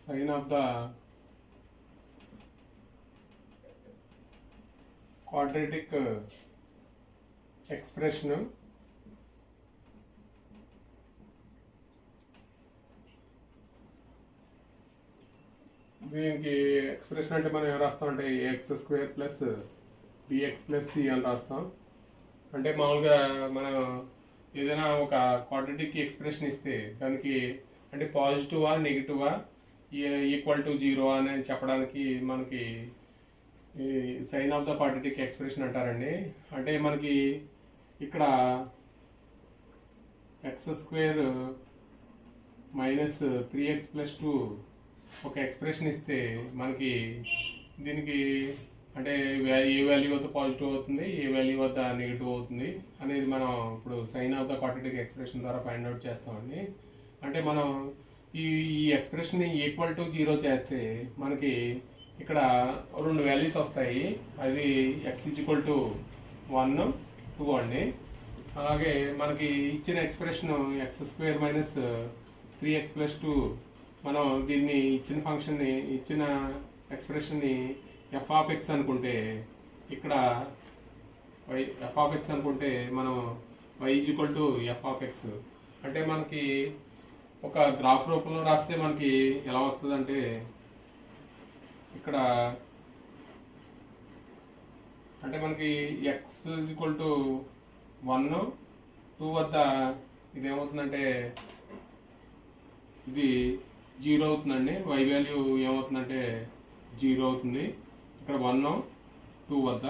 Sign of the quadratic expression దీనికి expression అంటే మనం ఏం రాస్తాం అంటే x² plus bx plus c అని రాస్తాం. అంటే మామూలుగా మనం ఏదైనా ఒక క్వాడ్రాటిక్ ఎక్స్ప్రెషన్ ఇస్తే దానికి అంటే పాజిటివా నెగిటివా ఈక్వల్ టు 0 అని చెప్పడానికి మనకి sign of the quadratic expression అంటారండి. అంటే మనకి ఇక్కడ x² మైనస్ 3x ప్లస్ 2 ఒక ఎక్స్ప్రెషన్ ఇస్తే మనకి దీనికి అంటే ఏ వాల్యూ వద్ద పాజిటివ్ అవుతుంది, ఏ వాల్యూ వద్ద నెగిటివ్ అవుతుంది అనేది మనం ఇప్పుడు sign of the quadratic expression ద్వారా ఫైండ్ అవుట్ చేస్తామండి. అంటే మనం ఈ ఎక్స్ప్రెషన్ ఈక్వల్ టు 0 చేస్తే మనకి ఇక్కడ రెండు వాల్యూస్ వస్తాయి. అది x=1, 2 అండి. అలాగే మనకి ఇచ్చిన expression x² minus 3x plus 2 మనం దీన్ని ఇచ్చిన ఫంక్షన్ని ఇచ్చిన ఎక్స్ప్రెషన్ని f(x) అనుకుంటే ఇక్కడ f(x) అనుకుంటే మనం y=f(x). అంటే మనకి ఒక గ్రాఫ్ రూపంలో రాస్తే మనకి ఎలా వస్తుంది అంటే ఇక్కడ అంటే మనకి x=1, 2 వద్ద ఇదేమవుతుందంటే ఇది 0 అవుతుందండి. y వాల్యూ ఏమవుతుందంటే 0 అవుతుంది. ఇక్కడ 1, 2 వద్ద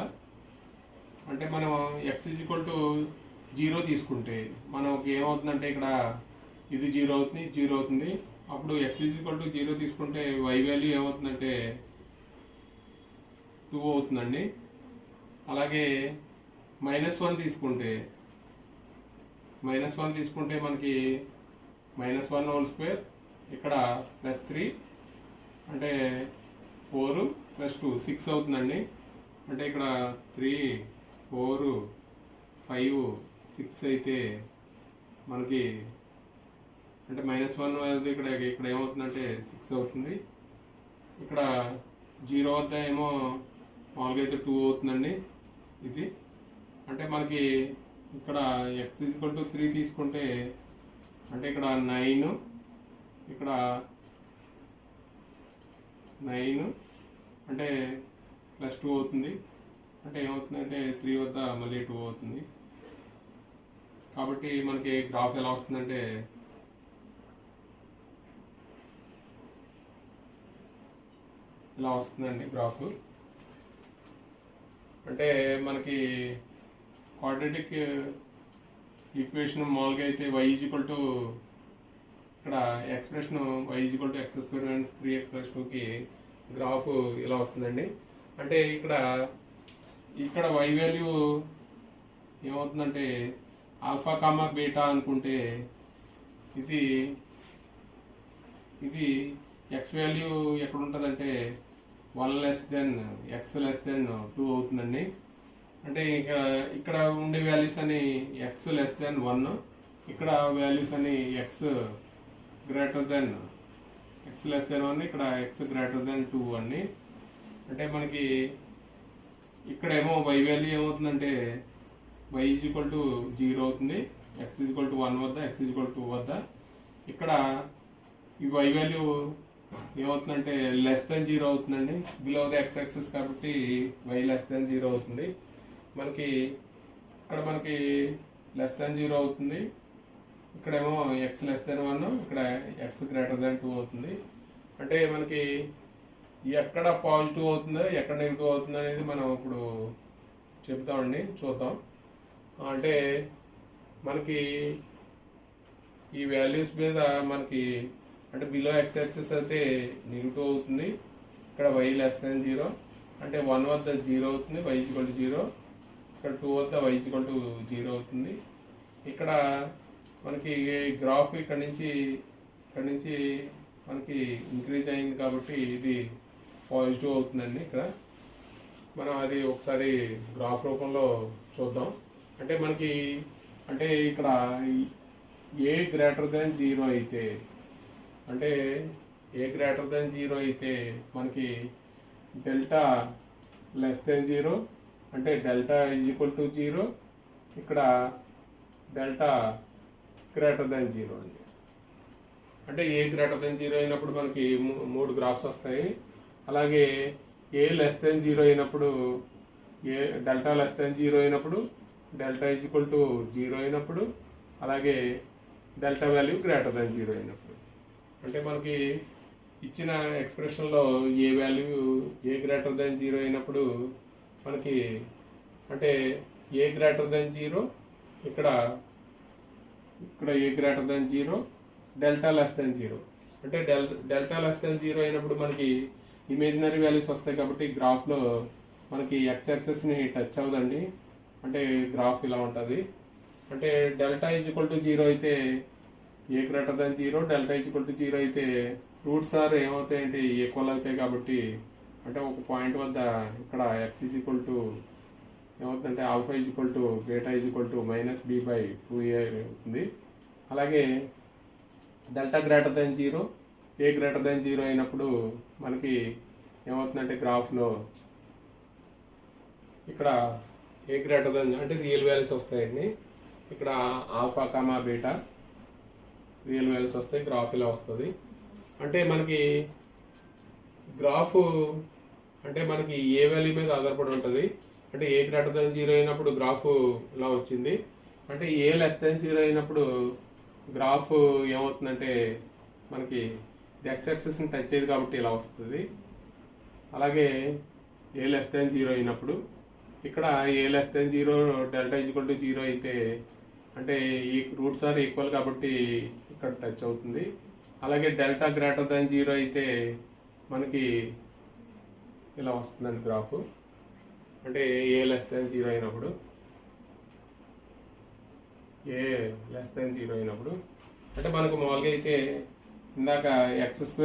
అంటే మనం x=0 తీసుకుంటే మనకి ఏమవుతుందంటే ఇక్కడ ఇది 0 అవుతుంది, 0 అవుతుంది. అప్పుడు x=0 తీసుకుంటే y వాల్యూ ఏమవుతుందంటే 2 అవుతుందండి. అలాగే -1 తీసుకుంటే మనకి -1² ఇక్కడ +3 అంటే 4 + 2 6 అవుతుందండి. అంటే ఇక్కడ 3, 4, 5, 6 అయితే మనకి అంటే -1 అనేది ఇక్కడ ఏమవుతుందంటే 6 అవుతుంది. ఇక్కడ 0 వద్ద ఏమో మామూలుగా అయితే 2 అవుతుందండి. ఇది అంటే మనకి ఇక్కడ x=3 తీసుకుంటే అంటే ఇక్కడ 9, ఇక్కడ 9 అంటే +2 అవుతుంది. అంటే ఏమవుతుందంటే 3 వద్ద మళ్ళీ 2 అవుతుంది. కాబట్టి మనకి గ్రాఫ్ ఎలా వస్తుందంటే ఇలా వస్తుందండి గ్రాఫ్. అంటే మనకి క్వాడ్రాటిక్ ఈక్వేషన్ మామూలుగా అయితే ఇక్కడ expression y=x² minus 3x plus 2కి గ్రాఫ్ ఇలా వస్తుందండి. అంటే ఇక్కడ y వాల్యూ ఏమవుతుందంటే ఆల్ఫా కామా బీటా అనుకుంటే ఇది x వాల్యూ ఎక్కడ ఉంటుందంటే 1 x 2 అవుతుందండి. అంటే ఇక్కడ ఉండే వాల్యూస్ అని x 1, ఇక్కడ వాల్యూస్ అని x 1, ఇక్కడ x 2 అండి. అంటే మనకి ఇక్కడేమో y వాల్యూ ఏమవుతుందంటే y=0 అవుతుంది, x=1 వద్ద, x=2 వద్ద. ఇక్కడ ఈ y వాల్యూ ఏమవుతుందంటే <0 అవుతుందండి. బిలో ద x యాక్సిస్ కాబట్టి y <0 అవుతుంది. మనకి <0 అవుతుంది. ఇక్కడేమో x 1, ఇక్కడ x 2 అవుతుంది. అంటే మనకి ఎక్కడ పాజిటివ్ అవుతుందో ఎక్కడ నెగిటివ్ అవుతుందో అనేది మనం ఇప్పుడు చెప్తామండి, చూద్దాం. అంటే మనకి ఈ వాల్యూస్ మీద మనకి అంటే బిలో x యాక్సిస్ అయితే నెగిటివ్ అవుతుంది. ఇక్కడ y <0 అంటే 1 వద్ద 0 అవుతుంది, y=0. ఇక్కడ 2 వద్ద y=0 అవుతుంది. ఇక్కడ మనకి గ్రాఫ్ ఇక్కడ నుంచి మనకి ఇంక్రీజ్ అయింది కాబట్టి ఇది పాజిటివ్ అవుతుందండి. ఇక్కడ మనం అది ఒకసారి గ్రాఫ్ రూపంలో చూద్దాం. అంటే మనకి ఇక్కడ a <0 అయితే అంటే ఏ గ్రేటర్ దెన్ జీరో అయితే మనకి డెల్టా లెస్ దెన్ జీరో, అంటే delta is equal to zero, ఇక్కడ డెల్టా గ్రేటర్ దెన్ జీరో అండి. అంటే ఏ గ్రేటర్ దెన్ జీరో అయినప్పుడు మనకి మూడు గ్రాఫ్స్ వస్తాయి. అలాగే ఏ లెస్ దెన్ జీరో అయినప్పుడు, a delta less than zero అయినప్పుడు, delta is equal to zero అయినప్పుడు, అలాగే delta value greater than zero అయినప్పుడు. అంటే మనకి ఇచ్చిన ఎక్స్ప్రెషన్లో a value a greater than zero అయినప్పుడు మనకి, అంటే ఏ గ్రేటర్ దెన్ జీరో, ఇక్కడ a greater than zero, delta less than zero. అంటే డెల్టా లెస్ దెన్ జీరో అయినప్పుడు మనకి ఇమేజినరీ వాల్యూస్ వస్తాయి కాబట్టి గ్రాఫ్లో మనకి ఎక్స్ యాక్సెస్ని టచ్ అవ్వదండి. అంటే గ్రాఫ్ ఇలా ఉంటుంది. అంటే delta is equal to zero అయితే a greater than zero, delta is equal to zero అయితే రూట్స్ ఆర్ ఏమవుతాయంటే ఈక్వల్ అవుతాయి కాబట్టి, అంటే ఒక పాయింట్ వద్ద ఇక్కడ ఎక్స్ ఈజ్ ఈక్వల్ టు ఏమవుతుందంటే alpha is equal to beta is equal to -b/2a అవుతుంది. అలాగే delta greater than zero, a greater than zero అయినప్పుడు మనకి ఏమవుతుందంటే గ్రాఫ్లో ఇక్కడ ఏ గ్రేటర్ దెన్ అంటే రియల్ వాల్యూస్ వస్తాయండి. ఇక్కడ alpha comma beta real values వస్తాయి, గ్రాఫ్ ఇలా వస్తుంది. అంటే మనకి గ్రాఫ్ అంటే మనకి ఏ వాల్యూ మీద ఆధారపడి ఉంటుంది. అంటే ఏ గ్రేటర్ దెన్ జీరో అయినప్పుడు గ్రాఫ్ ఇలా వచ్చింది. అంటే ఏ లెస్ దెన్ జీరో అయినప్పుడు గ్రాఫ్ ఏమవుతుందంటే మనకి ఎక్స్ యాక్సిస్ని టచ్ చేయదు కాబట్టి ఇలా వస్తుంది. అలాగే ఏ లెస్ దెన్ జీరో అయినప్పుడు ఇక్కడ a less than zero, delta is equal to zero అయితే అంటే ఈ రూట్స్ ఆర్ ఈక్వల్ కాబట్టి ఇక్కడ టచ్ అవుతుంది. అలాగే డెల్టా గ్రేటర్ దెన్ జీరో అయితే మనకి ఇలా వస్తుందండి గ్రాఫ్. అంటే ఏ లెస్ దెన్ జీరో అయినప్పుడు, ఏ లెస్ దెన్ జీరో అయినప్పుడు అంటే మనకు మామూలుగా అయితే ఇందాక x² -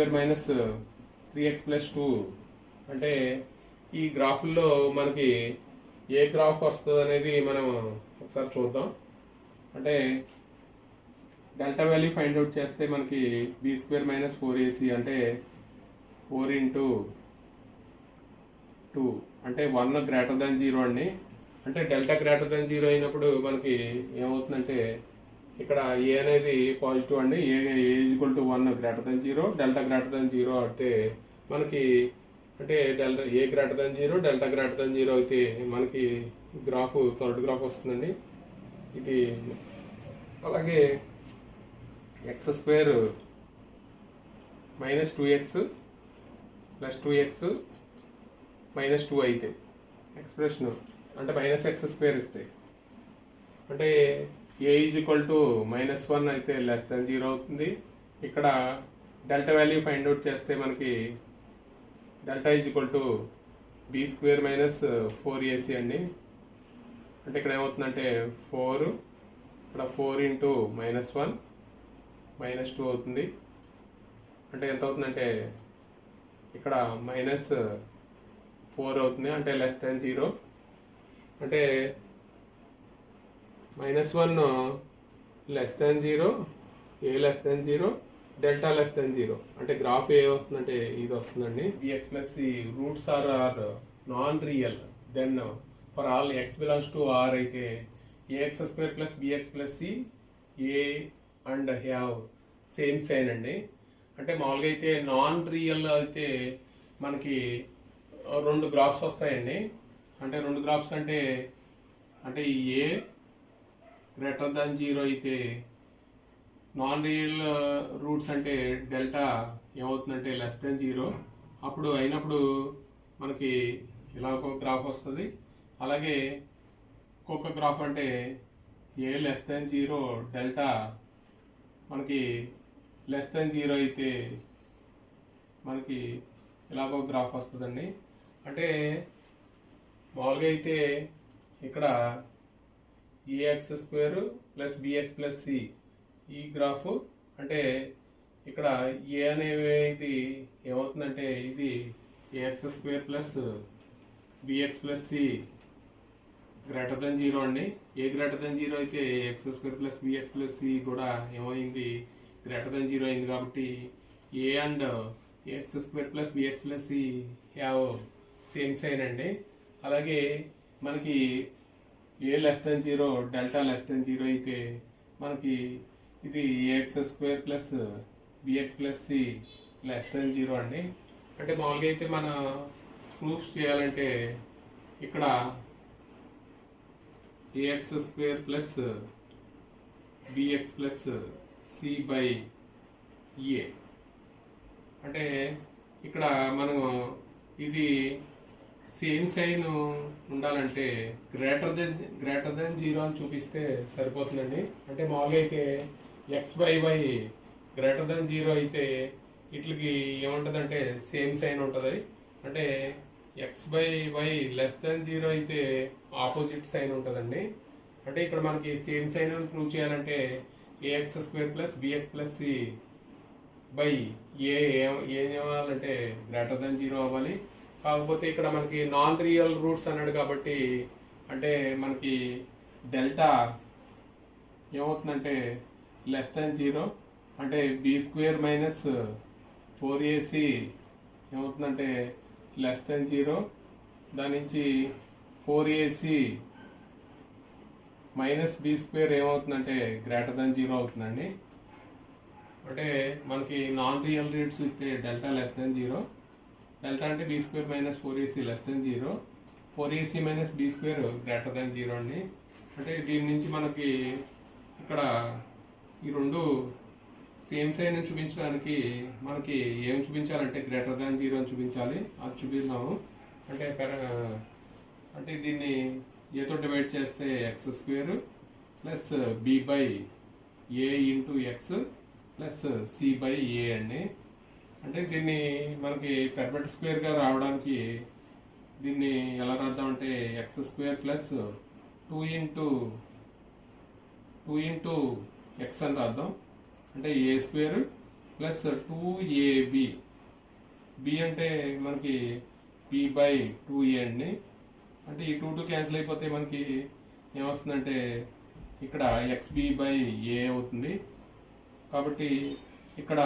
3x + 2 అంటే ఈ గ్రాఫుల్లో మనకి ఏ గ్రాఫ్ వస్తుంది అనేది మనం ఒకసారి చూద్దాం. అంటే డెల్టా వాల్యూ ఫైండ్ అవుట్ చేస్తే మనకి b² - 4ac అంటే 4 × 2 అంటే 1 గ్రేటర్ దెన్ జీరో అండి. అంటే డెల్టా గ్రేటర్ దెన్ జీరో అయినప్పుడు మనకి ఏమవుతుందంటే ఇక్కడ ఏ అనేది పాజిటివ్ అండి. A is equal to 1 greater than zero, delta greater than zero అయితే మనకి అంటే delta a greater than zero, delta greater than zero అయితే మనకి గ్రాఫ్ థర్డ్ గ్రాఫ్ వస్తుందండి ఇది. అలాగే x² - 2x + 2x - 2 అయితే ఎక్స్ప్రెషన్ అంటే -x² ఇస్తాయి. అంటే ఏ ఈజ్ ఈక్వల్ టు -1 అయితే లెస్ దెన్ జీరో అవుతుంది. ఇక్కడ డెల్టా వాల్యూ ఫైండ్ అవుట్ చేస్తే మనకి delta is equal to b² - 4ac అండి. అంటే ఇక్కడ ఏమవుతుందంటే 4, ఇక్కడ 4 × -1 -2 అవుతుంది. అంటే ఎంత అవుతుందంటే ఇక్కడ -4 అవుతుంది, అంటే లెస్ దెన్ జీరో. అంటే -1 less than zero, a less than zero, delta less than zero. అంటే గ్రాఫ్ ఏ వస్తుందంటే ఇది వస్తుందండి. bx + c roots are non real then for all x belongs to r అయితే ax² + bx + c a and have same sign అండి. అంటే మామూలుగా అయితే నాన్ రియల్ అయితే మనకి రెండు గ్రాఫ్స్ వస్తాయండి. అంటే రెండు గ్రాఫ్స్ అంటే ఏ గ్రేటర్ దెన్ జీరో అయితే నాన్ రియల్ రూట్స్ అంటే డెల్టా ఏమవుతుందంటే లెస్ దెన్ జీరో. అప్పుడు అయినప్పుడు మనకి ఇలా ఒక గ్రాఫ్ వస్తుంది. అలాగే ఇంకొక గ్రాఫ్ అంటే ఏ లెస్ దెన్ జీరో, డెల్టా మనకి లెస్ దెన్ జీరో అయితే మనకి ఇలాగో గ్రాఫ్ వస్తుందండి. అంటే మామూలుగా అయితే ఇక్కడ ax² + bx + c ఈ గ్రాఫ్ అంటే ఇక్కడ ఏ అనేది ఏమవుతుందంటే ఇది ax² + bx + c greater than zero అండి. ఏ గ్రేటర్ దెన్ జీరో అయితే x² + bx + c కూడా ఏమైంది గ్రేటర్ దెన్ జీరో అయింది కాబట్టి a and a x square plus bx plus c have same sign అండి. అలాగే మనకి a less than 0 delta less than 0 అయితే మనకి ఇది a x square plus bx plus c less than 0 అండి. అంటే మామూలుగా అయితే మన ప్రూఫ్ చేయాలంటే ఇక్కడ a x square plus bx plus c by a అంటే ఇక్కడ మనం ఇది సేమ్ సైన్ ఉండాలంటే గ్రేటర్ దెన్ 0 అని చూపిస్తే సరిపోతుందండి. అంటే మామూలుగా అయితే X by y greater than 0 అయితే వీటికి ఏముంటుందంటే సేమ్ సైన్ ఉంటుంది. అంటే x by y less than 0 అయితే ఆపోజిట్ సైన్ ఉంటుందండి. అంటే ఇక్కడ మనకి సేమ్ సైన్ ప్రూవ్ చేయాలంటే ax square plus bx plus c by ఏం అవ్వాలంటే గ్రేటర్ దెన్ 0 అవ్వాలి. కాకపోతే ఇక్కడ మనకి నాన్ రియల్ రూట్స్ అన్నాడు కాబట్టి అంటే మనకి డెల్టా ఏమవుతుందంటే లెస్ దెన్ 0 అంటే బి స్క్వేర్ మైనస్ 4ac ఏమవుతుందంటే లెస్ దెన్ 0. దాని నుంచి 4ac మైనస్ బి స్క్వేర్ ఏమవుతుందంటే గ్రేటర్ దెన్ 0 అవుతుందండి. అంటే మనకి నాన్ రియల్ రూట్స్ ఇస్తే డెల్టా లెస్ దెన్ 0, డెల్టా అంటే b square minus 4ac less than 0, 4ac minus b square greater than 0 అండి. అంటే దీని నుంచి మనకి ఇక్కడ ఈ రెండు సేమ్ సైన్ చూపించడానికి మనకి ఏం చూపించాలంటే గ్రేటర్ దాన్ 0 అని చూపించాలి. అది చూపిస్తున్నాము. అంటే దీన్ని ఏతో డివైడ్ చేస్తే x square plus b by a into x plus c by a అండి. అంటే దీన్ని మనకి పెర్ఫెక్ట్ స్క్వేర్గా రావడానికి దీన్ని ఎలా రాద్దామంటే x square plus 2 into x అని రాద్దాం. అంటే ఏ స్క్వేర్ ప్లస్ 2ab, బి అంటే మనకి బి బై 2a అండి. అంటే ఈ 2 క్యాన్సిల్ అయిపోతే మనకి ఏమొస్తుందంటే ఇక్కడ ఎక్స్బి బై ఏ అవుతుంది. కాబట్టి ఇక్కడ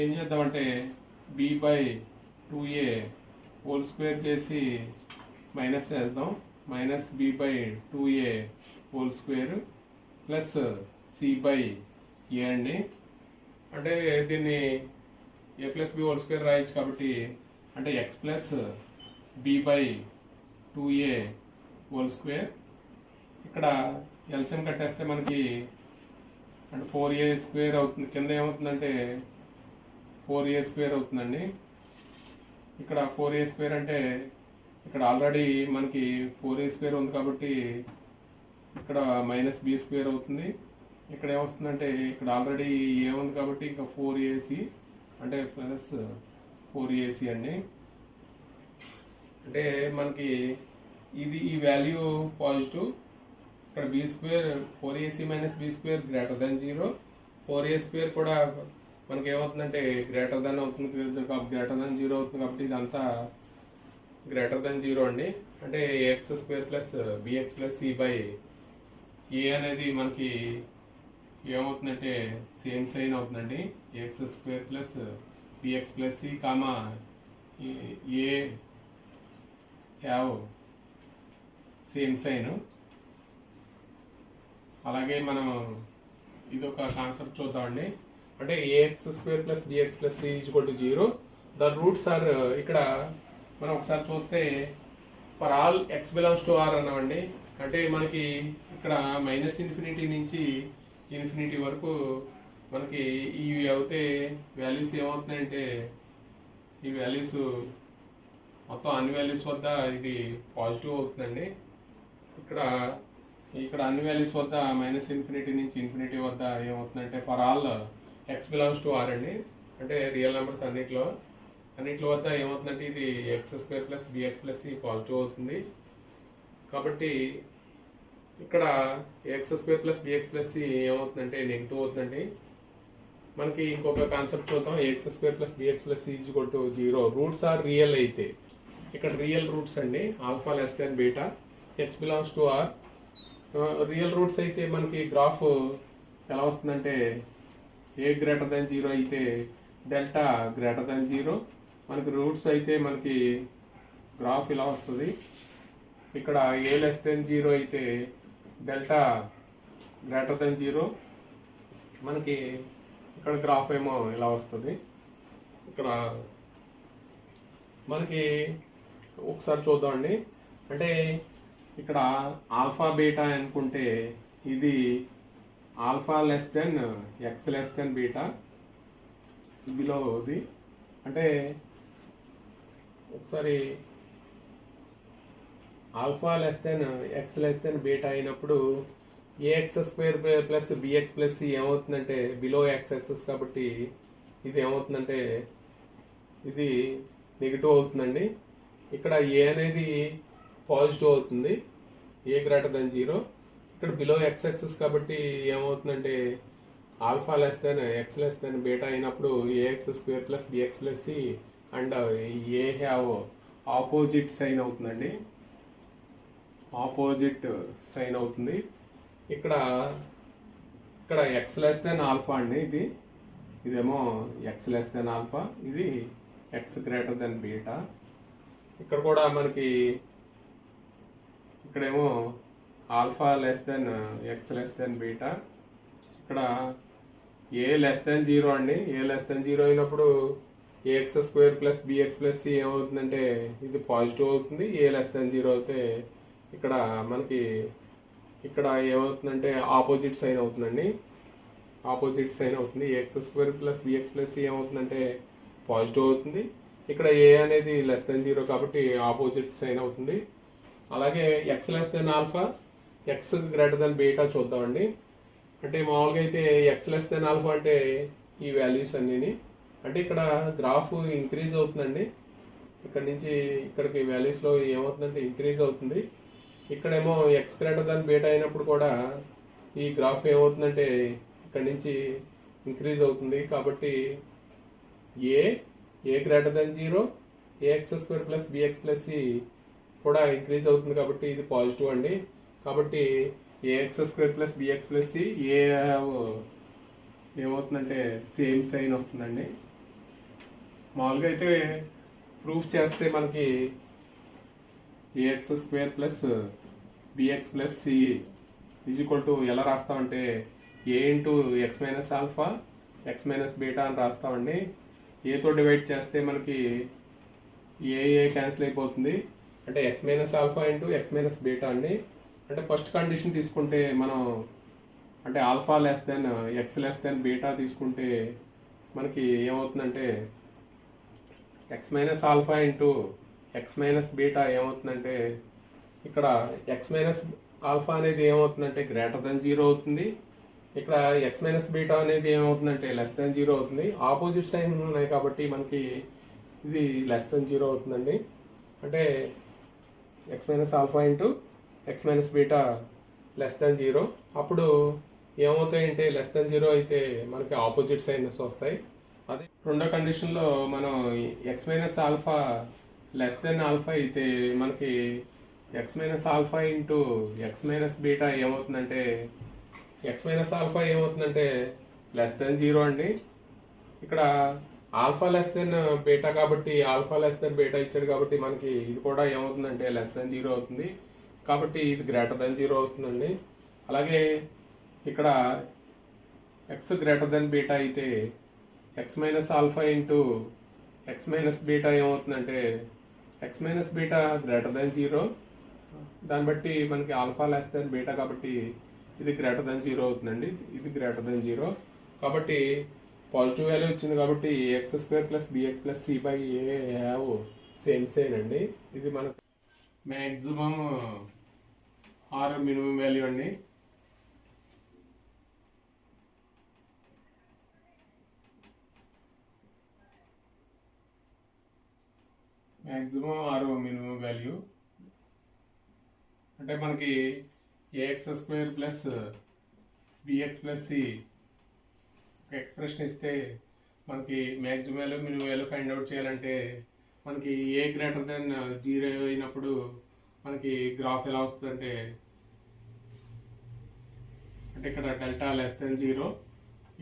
ఏం చేద్దామంటే b by 2a whole square చేసి మైనస్ చేద్దాం. Minus b by 2a whole square plus c by a అండి. అంటే దీన్ని a plus b whole square రాయొచ్చు కాబట్టి అంటే x plus b by 2a whole square. ఇక్కడ ఎల్సిఎం కట్టేస్తే మనకి అంటే 4a స్క్వేర్ అవుతుంది. కింద ఏమవుతుందంటే 4a స్క్వేర్ అవుతుందండి. ఇక్కడ 4a స్క్వేర్ అంటే ఇక్కడ ఆల్రెడీ మనకి 4a స్క్వేర్ ఉంది కాబట్టి ఇక్కడ మైనస్ బి స్క్వేర్ అవుతుంది. ఇక్కడ ఏమొస్తుందంటే ఇక్కడ ఆల్రెడీ ఏ ఉంది కాబట్టి ఇంకా 4ac అంటే ప్లస్ 4ac అండి. అంటే మనకి ఇది ఈ వాల్యూ పాజిటివ్. ఇక్కడ b square 4ac minus b square greater than 0, 4a square కూడా మనకి ఏమవుతుందంటే గ్రేటర్ దాన్ అవుతుంది, గ్రేటర్ దాన్ 0 అవుతుంది కాబట్టి ఇదంతా గ్రేటర్ దాన్ 0 అండి. అంటే a x square plus bx plus c by a అనేది మనకి ఏమవుతుందంటే సేమ్ సైన్ అవుతుందండి. A x square plus bx plus c comma a have same sign. అలాగే మనం ఇది ఒక కాన్సెప్ట్ చూద్దామండి. అంటే a x square plus bx plus c equal to 0. The roots are ఇక్కడ మనం ఒకసారి చూస్తే for all x belongs to r అన్నామండి. అంటే మనకి ఇక్కడ మైనస్ ఇన్ఫినిటీ నుంచి ఇన్ఫినిటీ వరకు మనకి ఇవి అవుతే వాల్యూస్ ఏమవుతున్నాయంటే ఈ వాల్యూస్ మొత్తం అన్ని వాల్యూస్ వద్ద ఇది పాజిటివ్ అవుతుందండి. ఇక్కడ అన్ని వాల్యూస్ వద్ద మైనస్ ఇన్ఫినిటీ నుంచి ఇన్ఫినిటీ వద్ద ఏమవుతుందంటే for all x belongs to R అండి. అంటే రియల్ నెంబర్స్ అన్నిట్లో వద్ద ఏమవుతుందంటే ఇది x square plus bx plus c positive అవుతుంది. కాబట్టి ఇక్కడ x square plus bx plus c ఏమవుతుందంటే నెగిటివ్ అవుతుందండి. మనకి ఇంకొక కాన్సెప్ట్ చూద్దాం. X square plus bx plus c equal to 0. Roots are real అయితే ఇక్కడ రియల్ రూట్స్ అండి. Alpha less than beta x belongs to R. Real roots అయితే మనకి గ్రాఫ్ ఎలా వస్తుందంటే ఏ గ్రేటర్ దాన్ 0 అయితే డెల్టా గ్రేటర్ దాన్ 0. మనకి రూట్స్ అయితే మనకి గ్రాఫ్ ఇలా వస్తుంది. ఇక్కడ ఏ లెస్ దెన్ 0 అయితే డెల్టా గ్రేటర్ దెన్ 0. మనకి ఇక్కడ గ్రాఫ్ ఏమో ఇలా వస్తుంది. ఇక్కడ మనకి ఒకసారి చూద్దామండి. అంటే ఇక్కడ ఆల్ఫా బీటా అనుకుంటే ఇది alpha less than x less than beta బిలోది. అంటే ఒకసారి alpha less than x less than beta అయినప్పుడు AX square plus bx plus c ఏమవుతుందంటే బిలో ఎక్స్ ఎక్సెస్ కాబట్టి ఇది ఏమవుతుందంటే ఇది నెగిటివ్ అవుతుందండి. ఇక్కడ ఏ అనేది పాజిటివ్ అవుతుంది, ఏ గ్రేటర్ దెన్ 0. ఇక్కడ బిలో ఎక్స్ ఎక్సెస్ కాబట్టి ఏమవుతుందంటే alpha less than x less than beta అయినప్పుడు AX square plus bx plus c and a have opposite sign అవుతుందండి, ఆపోజిట్ సైన్ అవుతుంది. ఇక్కడ ఎక్స్ లెస్ దెన్ ఆల్ఫా అండి, ఇదేమో ఎక్స్ లెస్ దెన్ ఆల్ఫా, ఇది x greater than beta. ఇక్కడ కూడా మనకి ఇక్కడేమో alpha less than x less than beta. ఇక్కడ ఏ లెస్ దెన్ 0 అండి, ఏ లెస్ దెన్ 0 అయినప్పుడు AX square plus bx plus c ఏమవుతుందంటే ఇది పాజిటివ్ అవుతుంది. ఏ లెస్ దెన్ 0 అయితే ఇక్కడ మనకి ఇక్కడ ఏమవుతుందంటే ఆపోజిట్ సైన్ అవుతుందండి, ఆపోజిట్ సైన్ అవుతుంది. Ax square plus bx plus c ఏమవుతుందంటే పాజిటివ్ అవుతుంది. ఇక్కడ ఏ అనేది లెస్ దెన్ 0 కాబట్టి ఆపోజిట్ సైన్ అవుతుంది. అలాగే X less than alpha, X greater than beta చూద్దామండి. అంటే మామూలుగా అయితే ఎక్స్ లెస్ దెన్ ఆల్ఫా అంటే ఈ వాల్యూస్ అన్నీని, అంటే ఇక్కడ గ్రాఫ్ ఇంక్రీజ్ అవుతుందండి. ఇక్కడ నుంచి ఇక్కడికి వాల్యూస్లో ఏమవుతుందంటే ఇంక్రీజ్ అవుతుంది. ఇక్కడేమో ఎక్స్ గ్రేటర్ దెన్ బీటా అయినప్పుడు కూడా ఈ గ్రాఫ్ ఏమవుతుందంటే ఇక్కడ నుంచి ఇంక్రీజ్ అవుతుంది. కాబట్టి a greater than 0, a x square plus bx plus c కూడా ఇంక్రీజ్ అవుతుంది కాబట్టి ఇది పాజిటివ్ అండి. కాబట్టి a x square plus bx plus c a ఏమవుతుందంటే సేమ్ సైన్ వస్తుందండి. మామూలుగా అయితే ప్రూఫ్ చేస్తే మనకి AX square plus bx plus c is equal to ఎలా రాస్తామంటే a into x minus alpha x minus beta అని రాస్తామండి. ఏతో డివైడ్ చేస్తే మనకి ఏ క్యాన్సిల్ అయిపోతుంది, అంటే X minus alpha into x minus beta అండి. అంటే ఫస్ట్ కండిషన్ తీసుకుంటే మనం అంటే alpha less than x less than beta తీసుకుంటే మనకి ఏమవుతుందంటే x minus alpha into x minus beta ఏమవుతుందంటే ఇక్కడ ఎక్స్ మైనస్ ఆల్ఫా అనేది ఏమవుతుందంటే గ్రేటర్ దెన్ 0 అవుతుంది. ఇక్కడ ఎక్స్ మైనస్ బీటా అనేది ఏమవుతుందంటే లెస్ దెన్ 0 అవుతుంది. ఆపోజిట్ సైన్ ఉన్నాయి కాబట్టి మనకి ఇది లెస్ దెన్ 0 అవుతుందండి. అంటే X minus alpha into x minus beta less than 0. అప్పుడు ఏమవుతాయంటే లెస్ దెన్ 0 అయితే మనకి ఆపోజిట్ సైన్స్ వస్తాయి. అదే రెండో కండిషన్లో మనం X minus alpha less than alpha అయితే మనకి X minus alpha into x minus beta ఏమవుతుందంటే ఎక్స్ మైనస్ ఆల్ఫా ఏమవుతుందంటే లెస్ దెన్ 0 అండి. ఇక్కడ ఆల్ఫా లెస్ దెన్ బీటా కాబట్టి ఆల్ఫా లెస్ దెన్ బీటా ఇచ్చాడు కాబట్టి మనకి ఇది కూడా ఏమవుతుందంటే లెస్ దెన్ 0 అవుతుంది. కాబట్టి ఇది గ్రేటర్ దెన్ 0 అవుతుందండి. అలాగే ఇక్కడ ఎక్స్ గ్రేటర్ దెన్ బీటా అయితే x minus alpha into x minus beta ఏమవుతుందంటే x minus beta greater than 0. దాన్ని బట్టి మనకి ఆల్ఫా లెస్ దెన్ బీటా కాబట్టి ఇది గ్రేటర్ దెన్ 0 అవుతుందండి, ఇది గ్రేటర్ దెన్ 0. కాబట్టి పాజిటివ్ వాల్యూ వచ్చింది కాబట్టి x square plus bx plus c by a have same sign అండి. ఇది మనకు మ్యాక్సిమం ఆర్ మినిమం వాల్యూ అండి. మ్యాక్సిమం ఆర్ మినిమం వాల్యూ అంటే మనకి AX square plus bx plus c expression ఇస్తే మనకి maximum value minimum value find out చేయాలంటే మనకి ఏ గ్రేటర్ దెన్ 0 అయినప్పుడు మనకి గ్రాఫ్ ఎలా వస్తుందంటే అంటే ఇక్కడ డెల్టా లెస్ దెన్ 0,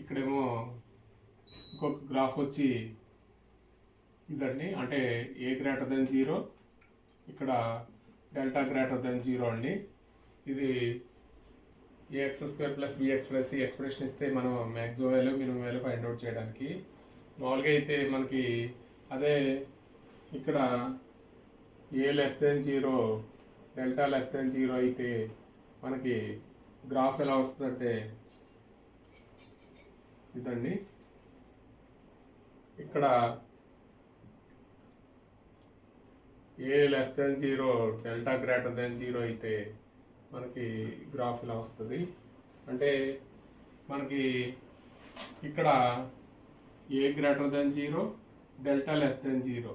ఇక్కడేమో ఇంకొక గ్రాఫ్ వచ్చి ఇదండి, అంటే ఏ గ్రేటర్ దెన్ 0, ఇక్కడ డెల్టా గ్రేటర్ దెన్ 0 అండి. ఇది ax² + bx + c ఎక్స్ప్రెషన్ ఇస్తే మనం maximum value minimum value find out చేయడానికి. మామూలుగా అయితే మనకి అదే ఇక్కడ a <0, డెల్టా <0 అయితే మనకి గ్రాఫ్ ఎలా వస్తుందంటే ఇదండి. ఇక్కడ a <0, డెల్టా గ్రేటర్ దెన్ 0 అయితే మనకి గ్రాఫ్ ఇలా వస్తుంది. అంటే మనకి ఇక్కడ a గ్రేటర్ దెన్ 0, డెల్టా <0.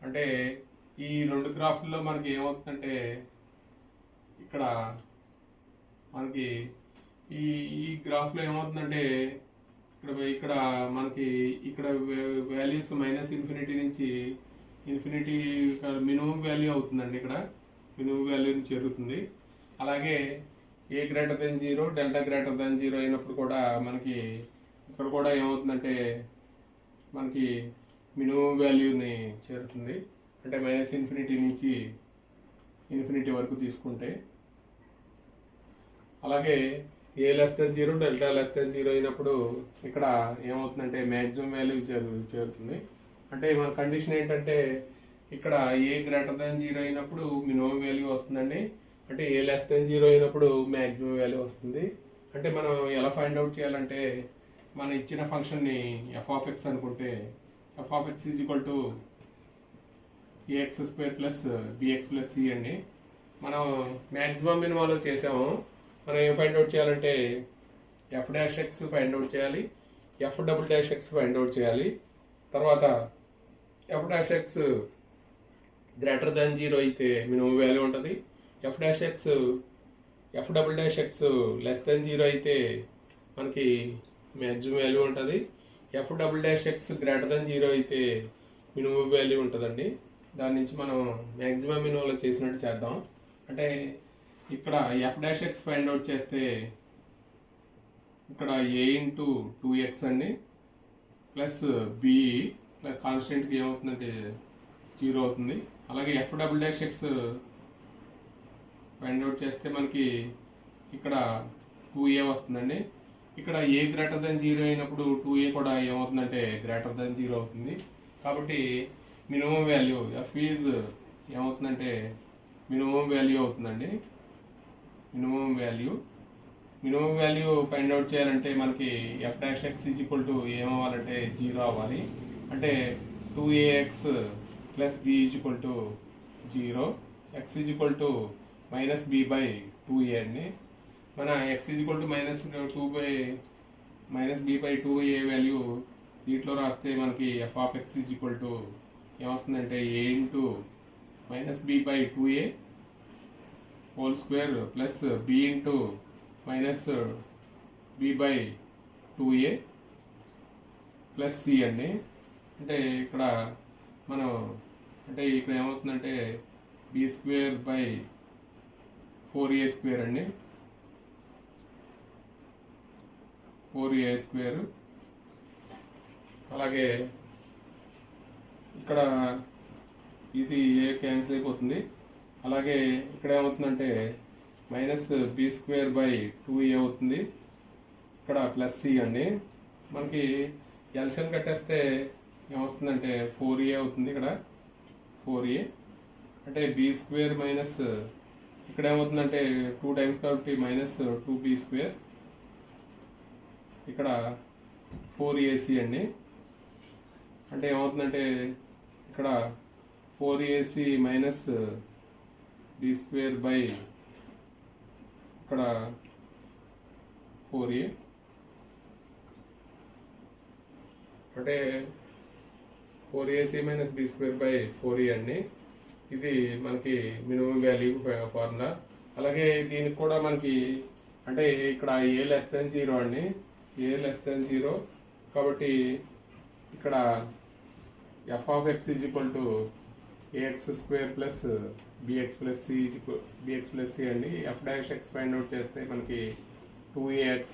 అంటే ఈ రెండు గ్రాఫ్ల్లో మనకి ఏమవుతుందంటే ఇక్కడ మనకి ఈ ఈ గ్రాఫ్లో ఏమవుతుందంటే ఇక్కడ మనకి ఇక్కడ వాల్యూస్ -∞ నుంచి ఇన్ఫినిటీ మినిమం వాల్యూ అవుతుందండి. ఇక్కడ మినిమం వాల్యూ చేరుతుంది. అలాగే a greater than 0, delta greater than 0 అయినప్పుడు కూడా మనకి ఇక్కడ కూడా ఏమవుతుందంటే మనకి మినిమం వాల్యూని చేరుతుంది. అంటే -∞ నుంచి ఇన్ఫినిటీ వరకు తీసుకుంటే. అలాగే a <0, డెల్టా <0 అయినప్పుడు ఇక్కడ ఏమవుతుందంటే మ్యాక్సిమం వాల్యూ చేరుతుంది. అంటే మన కండిషన్ ఏంటంటే ఇక్కడ a గ్రేటర్ దెన్ 0 అయినప్పుడు మినిమం వాల్యూ వస్తుందండి. అంటే a <0 అయినప్పుడు మ్యాక్సిమం వాల్యూ వస్తుంది. అంటే మనం ఎలా ఫైండ్ అవుట్ చేయాలంటే మన ఇచ్చిన ఫంక్షన్ని f(x) అనుకుంటే f(x) = ax² + bx + c అండి. మనం మ్యాక్సిమం మినిమంలో చేసాము. మనం ఏం ఫైండ్ అవుట్ చేయాలంటే f'(x) ఫైండ్ అవుట్ చేయాలి, f'(x) ఫైండ్ అవుట్ చేయాలి. తర్వాత f'(x) గ్రేటర్ దెన్ 0 అయితే మినిమం వాల్యూ ఉంటుంది. f'(x) లెస్ దెన్ 0 అయితే మనకి మ్యాక్సిమం వాల్యూ ఉంటుంది. f'(x) గ్రేటర్ దెన్ 0 అయితే మినిమం వాల్యూ ఉంటుందండి. దాని నుంచి మనం మ్యాక్సిమం మినిమంలో చేసినట్టు చేద్దాం. అంటే ఇక్కడ f'(x) ఫైండ్ అవుట్ చేస్తే ఇక్కడ a × 2x అండి ప్లస్ b కాన్స్టెంట్కి ఏమవుతుందంటే 0 అవుతుంది. అలాగే f'(x) ఫైండ్ అవుట్ చేస్తే మనకి ఇక్కడ 2a వస్తుందండి. ఇక్కడ a గ్రేటర్ దెన్ 0 అయినప్పుడు 2a కూడా ఏమవుతుందంటే గ్రేటర్ దెన్ 0 అవుతుంది. కాబట్టి మినిమం వాల్యూ f ఈజ్ ఏమవుతుందంటే మినిమం వాల్యూ అవుతుందండి. మినిమం వాల్యూ ఫైండ్ అవుట్ చేయాలంటే మనకి f'(x) ఏమవ్వాలంటే 0 అవ్వాలి. అంటే 2ax + b = 0, x -b/2a అండి. మన x -b/2a వాల్యూ దీంట్లో రాస్తే మనకి f(x) ఏమొస్తుందంటే a × -b/2a² plus b × -b/2a plus c అండి. అంటే ఇక్కడ మనం అంటే ఇక్కడ ఏమవుతుందంటే b²/4a² అండి, 4a². అలాగే ఇక్కడ ఇది a క్యాన్సిల్ అయిపోతుంది. అలాగే ఇక్కడ ఏమవుతుందంటే -b²/2a అవుతుంది. ఇక్కడ ప్లస్ c అండి. మనకి ఎల్సిఎం కట్టేస్తే ఏమొస్తుందంటే 4a అవుతుంది. ఇక్కడ 4a అంటే b² మైనస్ ఇక్కడ ఏమవుతుందంటే 2 టైమ్స్ కాబట్టి -2b², ఇక్కడ 4ac అండి. అంటే ఏమవుతుందంటే ఇక్కడ 4ac మైనస్ b² ఇక్కడ 4a అంటే 4ac మైనస్ b²/4a అండి. ఇది మనకి మినిమం వాల్యూ ఫార్ములా. అలాగే దీనికి కూడా మనకి అంటే ఇక్కడ a <0 అండి, a <0. కాబట్టి ఇక్కడ f(x) ax² + bx + c అండి. f'(x) ఫైండ్ అవుట్ చేస్తే మనకి 2ax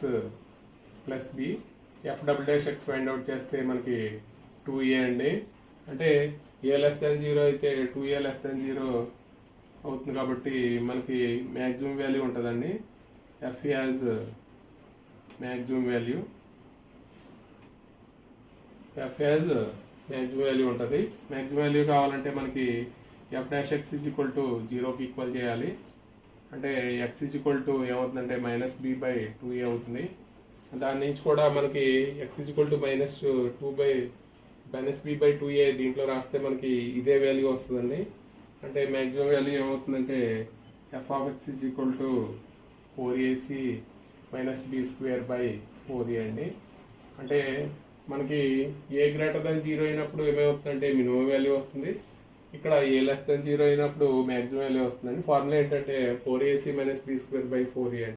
+ b F double dash X find out చేస్తే మనకి 2a అండి. అంటే a<0 అయితే 2a<0 అవుతుంది కాబట్టి మనకి మ్యాక్సిమం వాల్యూ ఉంటుందండి. ఎఫ్ యాజ్ మ్యాక్సిమం వాల్యూ ఉంటుంది. మ్యాక్సిమం వాల్యూ కావాలంటే మనకి F dash X is equal to 0కి ఈక్వల్ చేయాలి. అంటే ఎక్స్ ఈజ్ ఈక్వల్ టు ఏమవుతుందంటే -b/2a అవుతుంది. దాని నుంచి కూడా మనకి X is equal to -b/2a దీంట్లో రాస్తే మనకి ఇదే వాల్యూ వస్తుందండి. అంటే మ్యాక్సిమం వాల్యూ ఏమవుతుందంటే F of X is equal to 4ac -b²/4a అండి. అంటే మనకి a>0 అయినప్పుడు ఏమవుతుందంటే మినిమం వాల్యూ వస్తుంది. ఇక్కడ a<0 అయినప్పుడు మ్యాక్సిమం వాల్యూ వస్తుందండి. ఫార్ములా ఏంటంటే 4ac - b²/4a.